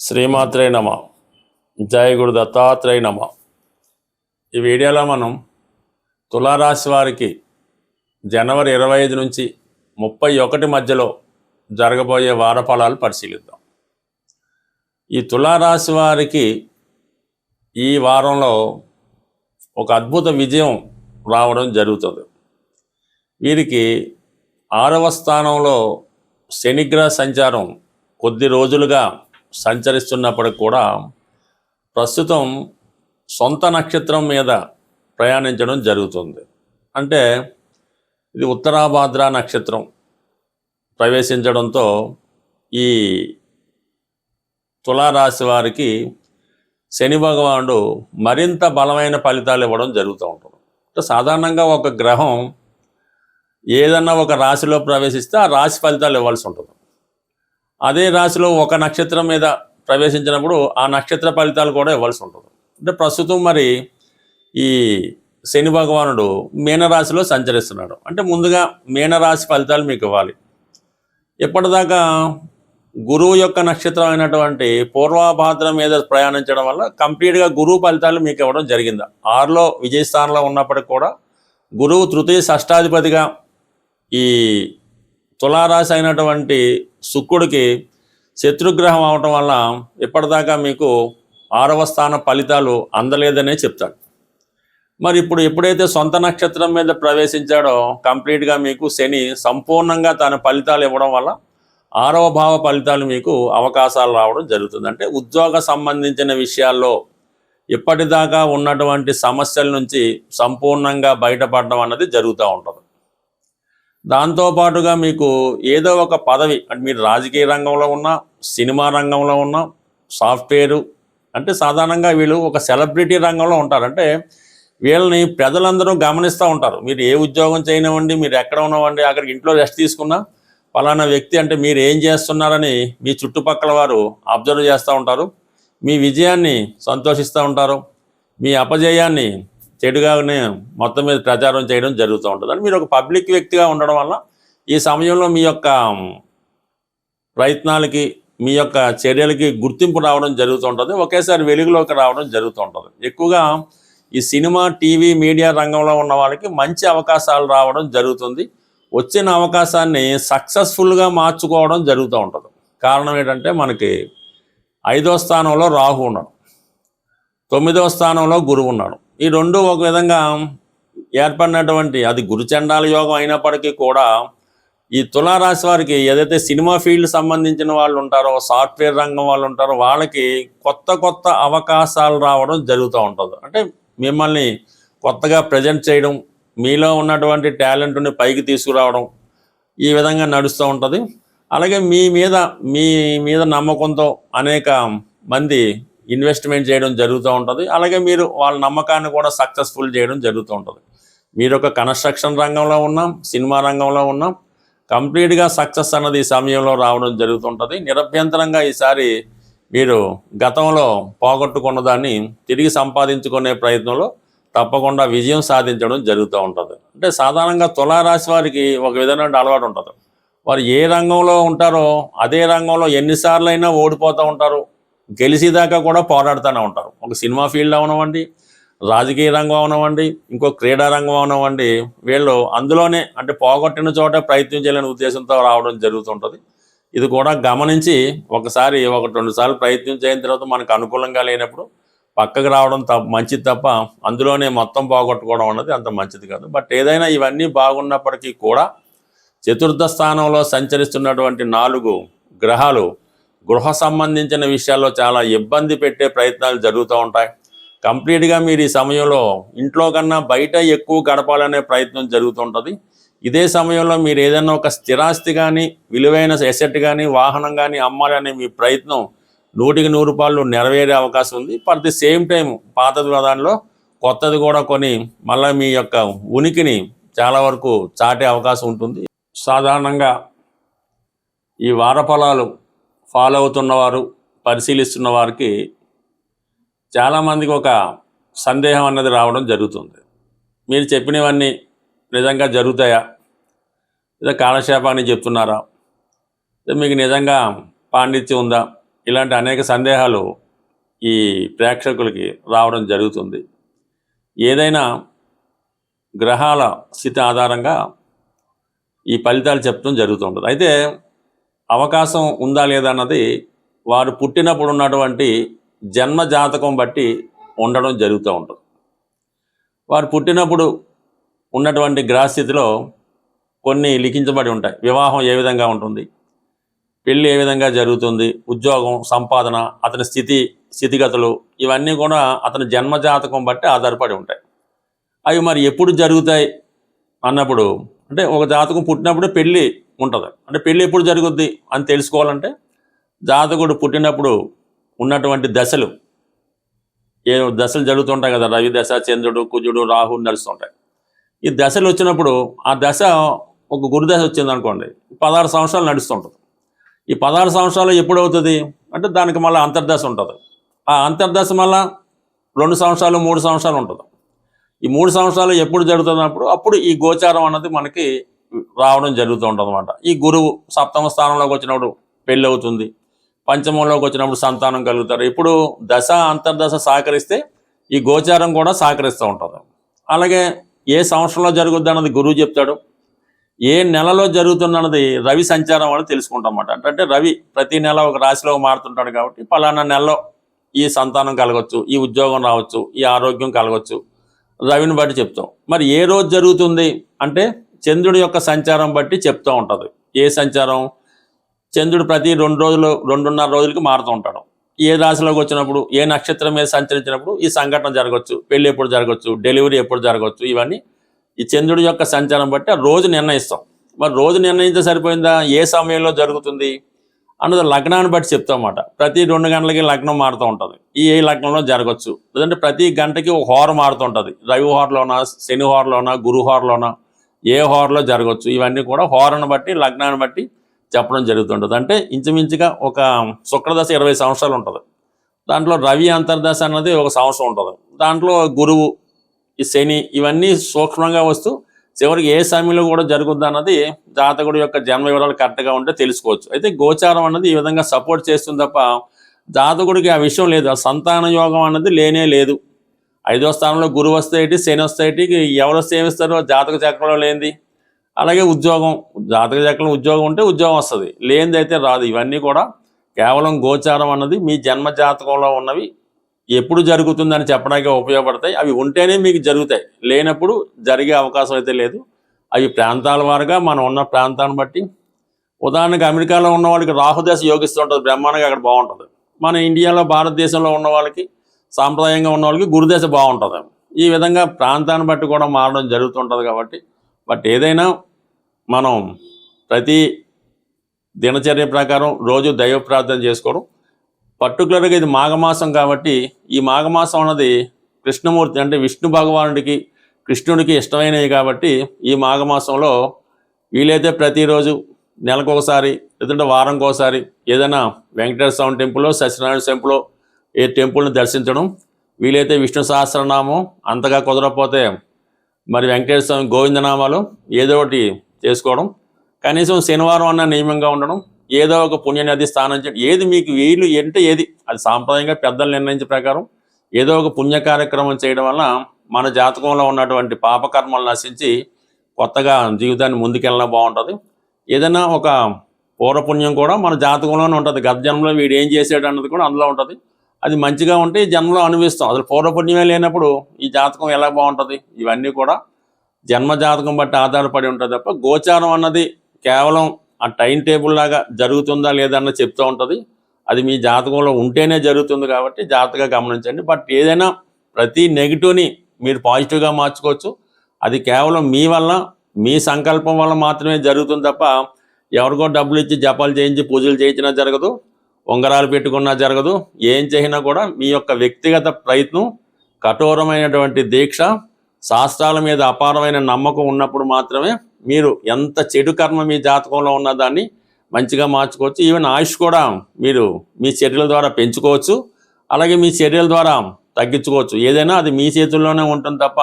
శ్రీమాత్రే నమ. జయ గురు దత్తాత్రేయ నమ. ఈ వీడియోలో మనం తులారాశి వారికి జనవరి 25 నుంచి 31 మధ్యలో జరగబోయే వార ఫలాలు పరిశీలిద్దాం. ఈ తులారాశి వారికి ఈ వారంలో ఒక అద్భుత విజయం రావడం జరుగుతుంది. వీరికి 6వ స్థానంలో శనిగ్రహ సంచారం కొద్ది రోజులుగా సంచరిస్తున్నప్పటికి కూడా ప్రస్తుతం సొంత నక్షత్రం మీద ప్రయాణించడం జరుగుతుంది. అంటే ఇది ఉత్తరాభాద్ర నక్షత్రం ప్రవేశించడంతో ఈ తులారాశి వారికి శని భగవానుడు మరింత బలమైన ఫలితాలు ఇవ్వడం జరుగుతూ ఉంటుంది. అంటే సాధారణంగా ఒక గ్రహం ఏదన్నా ఒక రాశిలో ప్రవేశిస్తే ఆ రాశి ఫలితాలు ఇవ్వాల్సి ఉంటుంది. అదే రాశిలో ఒక నక్షత్రం మీద ప్రవేశించినప్పుడు ఆ నక్షత్ర ఫలితాలు కూడా ఇవ్వాల్సి ఉంటుంది. అంటే ప్రస్తుతం మరి ఈ శని భగవానుడు మీనరాశిలో సంచరిస్తున్నాడు. అంటే ముందుగా మీనరాశి ఫలితాలు మీకు ఇవ్వాలి. ఎప్పటిదాకా గురువు యొక్క నక్షత్రం అయినటువంటి పూర్వభాద్ర మీద ప్రయాణించడం వల్ల కంప్లీట్గా గురువు ఫలితాలు మీకు ఇవ్వడం జరిగింది. 6లో విజయస్థానంలో ఉన్నప్పటికి కూడా గురువు తృతీయ షష్టాధిపతిగా ఈ తులారాశి అయినటువంటి శుక్రుడికి శత్రుగ్రహం అవటం వల్ల ఇప్పటిదాకా మీకు 6వ స్థాన ఫలితాలు అందలేదనే చెప్తాడు. మరి ఇప్పుడు ఎప్పుడైతే సొంత నక్షత్రం మీద ప్రవేశించాడో కంప్లీట్గా మీకు శని సంపూర్ణంగా తన ఫలితాలు ఇవ్వడం వల్ల 6వ భావ ఫలితాలు మీకు అవకాశాలు రావడం జరుగుతుంది. అంటే ఉద్యోగ సంబంధించిన విషయాల్లో ఇప్పటిదాకా ఉన్నటువంటి సమస్యల నుంచి సంపూర్ణంగా బయటపడడం అన్నది జరుగుతూ ఉంటుంది. దాంతోపాటుగా మీకు ఏదో ఒక పదవి, అంటే మీరు రాజకీయ రంగంలో ఉన్నా, సినిమా రంగంలో ఉన్నా, సాఫ్ట్వేరు, అంటే సాధారణంగా వీళ్ళు ఒక సెలబ్రిటీ రంగంలో ఉంటారు. అంటే వీళ్ళని ప్రజలందరూ గమనిస్తూ ఉంటారు. మీరు ఏ ఉద్యోగం చేయనివ్వండి, మీరు ఎక్కడ ఉన్నవ్వండి, అక్కడికి ఇంట్లో రెస్ట్ తీసుకున్నా ఫలానా వ్యక్తి అంటే మీరు ఏం చేస్తున్నారని మీ చుట్టుపక్కల వారు అబ్జర్వ్ చేస్తూ ఉంటారు. మీ విజయాన్ని సంతోషిస్తూ ఉంటారు, మీ అపజయాన్ని చెడుగానే మొత్తం మీద ప్రచారం చేయడం జరుగుతూ ఉంటుంది. అని మీరు ఒక పబ్లిక్ వ్యక్తిగా ఉండడం వల్ల ఈ సమయంలో మీ యొక్క ప్రయత్నాలకి, మీ యొక్క చర్యలకి గుర్తింపు రావడం జరుగుతూ ఉంటుంది. ఒకేసారి వెలుగులోకి రావడం జరుగుతూ ఉంటుంది. ఎక్కువగా ఈ సినిమా, టీవీ, మీడియా రంగంలో ఉన్న వాళ్ళకి మంచి అవకాశాలు రావడం జరుగుతుంది. వచ్చిన అవకాశాన్ని సక్సెస్ఫుల్గా మార్చుకోవడం జరుగుతూ ఉంటుంది. కారణం ఏంటంటే మనకి 5వ స్థానంలో రాహు ఉన్నాడు, 9వ స్థానంలో గురువు ఉన్నాడు. ఈ రెండు ఒక విధంగా ఏర్పడినటువంటి, అది గురుచండాల యోగం అయినప్పటికీ కూడా ఈ తులారాశి వారికి ఏదైతే సినిమా ఫీల్డ్ సంబంధించిన వాళ్ళు ఉంటారో, సాఫ్ట్వేర్ రంగం వాళ్ళు ఉంటారో, వాళ్ళకి కొత్త కొత్త అవకాశాలు రావడం జరుగుతూ ఉంటుంది. అంటే మిమ్మల్ని కొత్తగా ప్రజెంట్ చేయడం, మీలో ఉన్నటువంటి టాలెంట్ని పైకి తీసుకురావడం, ఈ విధంగా నడుస్తూ ఉంటుంది. అలాగే మీ మీద నమ్మకంతో అనేక మంది ఇన్వెస్ట్మెంట్ చేయడం జరుగుతూ ఉంటుంది. అలాగే మీరు వాళ్ళ నమ్మకాన్ని కూడా సక్సెస్ఫుల్ చేయడం జరుగుతూ ఉంటుంది. మీరు ఒక కన్స్ట్రక్షన్ రంగంలో ఉన్నాం, సినిమా రంగంలో ఉన్నాం, కంప్లీట్గా సక్సెస్ అన్నది ఈ సమయంలో రావడం జరుగుతుంటుంది. నిరభ్యంతరంగా ఈసారి మీరు గతంలో పోగొట్టుకున్న దాన్ని తిరిగి సంపాదించుకునే ప్రయత్నంలో తప్పకుండా విజయం సాధించడం జరుగుతూ ఉంటుంది. అంటే సాధారణంగా తులారాశి వారికి ఒక విధమైన అలవాటు ఉంటుంది. వారు ఏ రంగంలో ఉంటారో అదే రంగంలో ఎన్నిసార్లు అయినా ఓడిపోతూ ఉంటారు, గెలిచేదాకా కూడా పోరాడుతూనే ఉంటారు. ఒక సినిమా ఫీల్డ్ అవనివ్వండి, రాజకీయ రంగం అవనివ్వండి, ఇంకో క్రీడా రంగం అవనివ్వండి, వీళ్ళు అందులోనే అంటే పోగొట్టిన చోట ప్రయత్నం చేయాలనే ఉద్దేశంతో రావడం జరుగుతుంటుంది. ఇది కూడా గమనించి ఒకసారి 1-2 సార్లు ప్రయత్నం చేయని తర్వాత మనకు అనుకూలంగా లేనప్పుడు పక్కకు రావడం మంచిది తప్ప అందులోనే మొత్తం పోగొట్టుకోవడం అన్నది అంత మంచిది కాదు. బట్ ఏదైనా ఇవన్నీ బాగున్నప్పటికీ కూడా చతుర్థ స్థానంలో సంచరిస్తున్నటువంటి 4 గ్రహాలు గృహ సంబంధించిన విషయాల్లో చాలా ఇబ్బంది పెట్టే ప్రయత్నాలు జరుగుతూ ఉంటాయి. కంప్లీట్గా మీరు ఈ సమయంలో ఇంట్లో కన్నా బయట ఎక్కువ గడపాలనే ప్రయత్నం జరుగుతుంటుంది. ఇదే సమయంలో మీరు ఏదైనా ఒక స్థిరాస్తి కానీ, విలువైన ఎసెట్ కానీ, వాహనం కానీ అమ్మాలనే మీ ప్రయత్నం 100% నెరవేరే అవకాశం ఉంది. అట్ ది సేమ్ టైం పాతది దానిలో కొత్తది కూడా కొని మళ్ళీ మీ యొక్క ఉనికిని చాలా వరకు చాటే అవకాశం ఉంటుంది. సాధారణంగా ఈ వార ఫలాలు ఫాలో అవుతున్నవారు, పరిశీలిస్తున్న వారికి చాలామందికి ఒక సందేహం అన్నది రావడం జరుగుతుంది. మీరు చెప్పినవన్నీ నిజంగా జరుగుతాయా, లేదా కాలక్షేపాన్ని చెప్తున్నారా, మీకు నిజంగా పాండిత్యం ఉందా, ఇలాంటి అనేక సందేహాలు ఈ ప్రేక్షకులకి రావడం జరుగుతుంది. ఏదైనా గ్రహాల స్థితి ఆధారంగా ఈ ఫలితాలు చెప్పడం జరుగుతుంటుంది. అయితే అవకాశం ఉందా లేదా అన్నది వారు పుట్టినప్పుడు ఉన్నటువంటి జన్మ జాతకం బట్టి ఉండడం జరుగుతూ ఉంటుంది. వారు పుట్టినప్పుడు ఉన్నటువంటి గ్రహస్థితిలో కొన్ని లిఖించబడి ఉంటాయి. వివాహం ఏ విధంగా ఉంటుంది, పెళ్ళి ఏ విధంగా జరుగుతుంది, ఉద్యోగం, సంపాదన, అతని స్థితిగతులు ఇవన్నీ కూడా అతని జన్మజాతకం బట్టి ఆధారపడి ఉంటాయి. అవి మరి ఎప్పుడు జరుగుతాయి అన్నప్పుడు, అంటే ఒక జాతకం పుట్టినప్పుడు పెళ్ళి ఉంటుంది. అంటే పెళ్ళి ఎప్పుడు జరుగుద్ది అని తెలుసుకోవాలంటే జాతకుడు పుట్టినప్పుడు ఉన్నటువంటి దశలు, ఏ దశలు జరుగుతుంటాయి కదా, రవి దశ, చంద్రుడు, కుజుడు, రాహు నడుస్తుంటాయి. ఈ దశలు వచ్చినప్పుడు ఆ దశ ఒక గురుదశ వచ్చింది అనుకోండి, 16 సంవత్సరాలు నడుస్తుంటుంది. ఈ 16 సంవత్సరాలు ఎప్పుడు అవుతుంది అంటే దానికి మళ్ళీ అంతర్దశ ఉంటుంది. ఆ అంతర్దశ మళ్ళీ 2 సంవత్సరాలు 3 సంవత్సరాలు ఉంటుంది. ఈ 3 సంవత్సరాలు ఎప్పుడు జరుగుతున్నప్పుడు అప్పుడు ఈ గోచారం అన్నది మనకి రావడం జరుగుతూ ఉంటుంది అన్నమాట. ఈ గురువు సప్తమ స్థానంలోకి వచ్చినప్పుడు పెళ్ళి అవుతుంది, పంచమంలోకి వచ్చినప్పుడు సంతానం కలుగుతారు. ఇప్పుడు దశ అంతర్దశ సహకరిస్తే ఈ గోచారం కూడా సహకరిస్తూ ఉంటుంది. అలాగే ఏ సంవత్సరంలో జరుగుద్ది అన్నది గురువు చెప్తాడు, ఏ నెలలో జరుగుతున్నది రవి సంచారం అని తెలుసుకుంటాం అన్నమాట. అంటే రవి ప్రతి నెల ఒక రాశిలో మారుతుంటాడు కాబట్టి పలానా నెలలో ఈ సంతానం కలగవచ్చు, ఈ ఉద్యోగం రావచ్చు, ఈ ఆరోగ్యం కలగవచ్చు, రవిని బట్టి చెప్తాం. మరి ఏ రోజు జరుగుతుంది అంటే చంద్రుడి యొక్క సంచారం బట్టి చెప్తూ ఉంటుంది. ఏ సంచారం, చంద్రుడు ప్రతి 2.5 రోజులకి మారుతూ ఉంటాడు. ఏ రాశిలోకి వచ్చినప్పుడు, ఏ నక్షత్రం మీద సంచరించినప్పుడు ఈ సంఘటన జరగవచ్చు, పెళ్ళి ఎప్పుడు జరగవచ్చు, డెలివరీ ఎప్పుడు జరగవచ్చు, ఇవన్నీ ఈ చంద్రుడి యొక్క సంచారం బట్టి ఆ రోజు నిర్ణయిస్తాం. మరి రోజు నిర్ణయిస్తే సరిపోయిందా, ఏ సమయంలో జరుగుతుంది అన్నది లగ్నాన్ని బట్టి చెప్తాం అన్నమాట. ప్రతి 2 గంటలకి లగ్నం మారుతూ ఉంటుంది. ఏ లగ్నంలో జరగవచ్చు, లేదంటే ప్రతి గంటకి ఒక హోర మారుతూ ఉంటుంది. రవి హోరలోనా, శని హోరలోనా, గురు హోరలోనా, ఏ హోరలో జరగవచ్చు. ఇవన్నీ కూడా హోరను బట్టి లగ్నాన్ని బట్టి చెప్పడం జరుగుతుంటుంది. అంటే ఇంచుమించుగా ఒక శుక్రదశ 20 సంవత్సరాలు ఉంటుంది. దాంట్లో రవి అంతర్దశ అన్నది 1 సంవత్సరం ఉంటుంది. దాంట్లో గురువు, ఈ శని ఇవన్నీ సూక్ష్మంగా వస్తూ చివరికి ఏ సమయంలో కూడా జరుగుద్ది అన్నది జాతకుడి యొక్క జన్మ వివరాలు కరెక్ట్గా ఉంటే తెలుసుకోవచ్చు. అయితే గోచారం అన్నది ఈ విధంగా సపోర్ట్ చేస్తుంది తప్ప జాతకుడికి ఆ విషయం లేదు. ఆ సంతాన యోగం అన్నది లేనే లేదు. 5వ స్థానంలో గురువు వస్తే ఏంటి, శని వస్తే ఏంటి, ఎవరు వస్తే ఏమిస్తారో జాతక చక్రంలో లేనిది. అలాగే ఉద్యోగం, జాతక చక్రం ఉద్యోగం ఉంటే ఉద్యోగం వస్తుంది, లేనిది అయితే రాదు. ఇవన్నీ కూడా కేవలం గోచారం అన్నది మీ జన్మ జాతకంలో ఉన్నవి ఎప్పుడు జరుగుతుందని చెప్పడానికి ఉపయోగపడతాయి. అవి ఉంటేనే మీకు జరుగుతాయి, లేనప్పుడు జరిగే అవకాశం అయితే లేదు. అవి ప్రాంతాల వారుగా మనం ఉన్న ప్రాంతాన్ని బట్టి, ఉదాహరణకు అమెరికాలో ఉన్న వాళ్ళకి రాహుదశ యోగిస్తుంటుంది, బ్రహ్మాండంగా అక్కడ బాగుంటుంది. మన ఇండియాలో భారతదేశంలో ఉన్న వాళ్ళకి, సాంప్రదాయంగా ఉన్న వాళ్ళకి గురుదశ బాగుంటుంది. ఈ విధంగా ప్రాంతాన్ని బట్టి కూడా మారడం జరుగుతుంటుంది. కాబట్టి బట్ ఏదైనా మనం ప్రతి దినచర్య ప్రకారం రోజు దైవ ప్రార్థన చేసుకోవడం, పర్టికులర్గా ఇది మాఘమాసం కాబట్టి ఈ మాఘమాసం అన్నది కృష్ణమూర్తి అంటే విష్ణు భగవానుడికి, కృష్ణుడికి ఇష్టమైనవి కాబట్టి ఈ మాఘమాసంలో వీలైతే ప్రతిరోజు నెలకొకసారి లేదంటే వారంకోసారి ఏదైనా వెంకటేశ్వర స్వామి టెంపుల్లో, సత్యనారాయణ టెంపుల్లో ఏ టెంపుల్ని దర్శించడం, వీలైతే విష్ణు సహస్రనామం, అంతగా కుదరకపోతే మరి వెంకటేశ్వర స్వామి గోవిందనామాలు ఏదో ఒకటి చేసుకోవడం, కనీసం శనివారం అన్న నియమంగా ఉండడం, ఏదో ఒక పుణ్యనది స్నానం చేయడం, ఏది మీకు వీలు అంటే ఏది అది సాంప్రదాయంగా పెద్దలు నిర్ణయించే ప్రకారం ఏదో ఒక పుణ్య కార్యక్రమం చేయడం వల్ల మన జాతకంలో ఉన్నటువంటి పాపకర్మలు నశించి కొత్తగా జీవితాన్ని ముందుకెళ్ళడం బాగుంటుంది. ఏదైనా ఒక పూర్వపుణ్యం కూడా మన జాతకంలోనే ఉంటుంది. గత జన్మలో వీడు ఏం చేసాడు అన్నది కూడా అందులో ఉంటుంది. అది మంచిగా ఉంటే ఈ జన్మలో అనుభవిస్తాం. అసలు పూర్వపుణ్యమే లేనప్పుడు ఈ జాతకం ఎలా బాగుంటుంది. ఇవన్నీ కూడా జన్మ జాతకం బట్టి ఆధారపడి ఉంటుంది తప్ప గోచారం అన్నది కేవలం ఆ టైం టేబుల్ లాగా జరుగుతుందా లేదా అన్నది చెప్తూ ఉంటుంది. అది మీ జాతకంలో ఉంటేనే జరుగుతుంది కాబట్టి జాగ్రత్తగా గమనించండి. బట్ ఏదైనా ప్రతి నెగిటివ్ని మీరు పాజిటివ్గా మార్చుకోవచ్చు. అది కేవలం మీ వల్ల, మీ సంకల్పం వల్ల మాత్రమే జరుగుతుంది తప్ప ఎవరికో డబ్బులు ఇచ్చి జపాలు చేయించి పూజలు చేయించినా జరగదు, ఉంగరాలు పెట్టుకున్నా జరగదు. ఏం చేసినా కూడా మీ యొక్క వ్యక్తిగత ప్రయత్నం, కఠోరమైనటువంటి దీక్ష, శాస్త్రాల మీద అపారమైన నమ్మకం ఉన్నప్పుడు మాత్రమే మీరు ఎంత చెడు కర్మ మీ జాతకంలో ఉన్న దాన్ని మంచిగా మార్చుకోవచ్చు. ఈవెన్ ఆయుష్ కూడా మీరు మీ చర్యల ద్వారా పెంచుకోవచ్చు, అలాగే మీ చర్యల ద్వారా తగ్గించుకోవచ్చు. ఏదైనా అది మీ చేతుల్లోనే ఉంటుంది తప్ప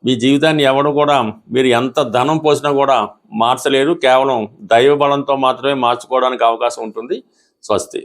మీ జీవితాన్ని ఎవడు కూడా మీరు ఎంత ధనం పోసినా కూడా మార్చలేరు. కేవలం దైవ బలంతో మాత్రమే మార్చుకోవడానికి అవకాశం ఉంటుంది. స్వస్తి.